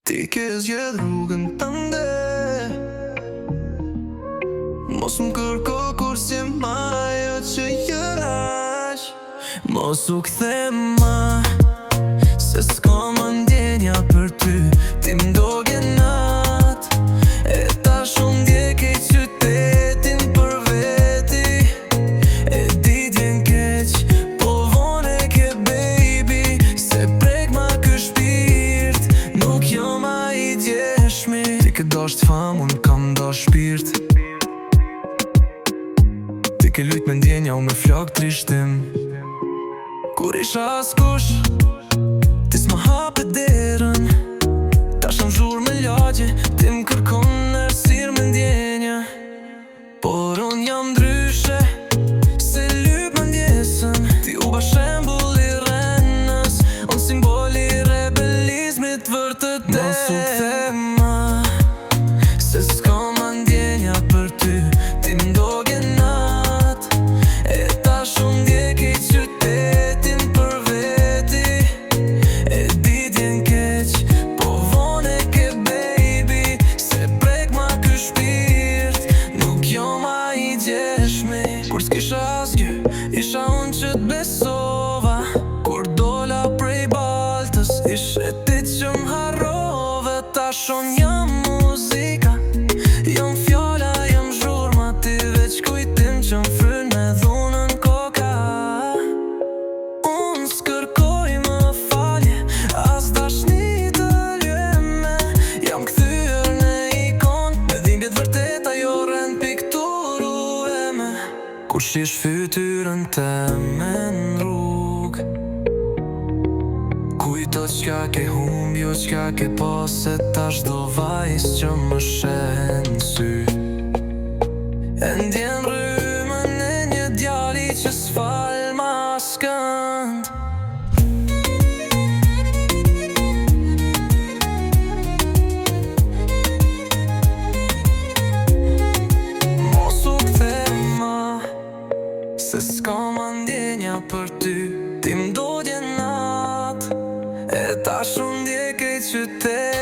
Ti ke zgjedh rrugën tënde, mos më kërko kur si ma ajo që jërash. Mos u kthe ma, se s'ka më ndjenja për ty. Ti m'dogje nat, e tash unë ndjek e qytetin për veti. E di t'jen keq, po vone ke baby, se prek ma ky shpirt, nuk jom a i djeshmi. Ti ke dasht fam, unë kam dash shpirt. Ti ke lujt me ndjenja, unë me flak trishtim. Kur isha askush, ti s'ma hape derën. Tash jam zhur me lagje, ti m'kërkon nërsir me ndjenja. Por unë jam ndryshe, se lyp më ndjesën. Ti u ba shembull i rrenës, unë simbol i rebelizmit vërtet. Mos u kthe ma, se s'ka ma ndjenja për ty. Ti m'dogje nat, e tash unë ndjek i qytetin për veti. E di t'jen keq, po vone ke baby, se prek ma ky shpirt, nuk jom a i djeshmi. Kur s'kisha asgjë, isha unë që t'besova. Kur dola prej baltës, ishe ti që m'harrove. Tash unë jam muzika, jam fjalla, jam zhurma. Ti veç kujtim që m'fryn me dhunën koka. Unë s'kërkoj më falje, as dashni të lyeme. Jam kthyer në ikon, me dhimbjet vërtet ajo rend pikturueme. Kur shish fytyrën teme n'rrug, kujto qka ke humb, jo qka ke pas. Se tash do vajs që më shen sy. E ndjen rrymën e një djali që s'fal ma skënd. Mos u kthe ma, se s'ka ma ndjenja për ty. Ti m'dogje nat, e tash unë ndjek e qytet.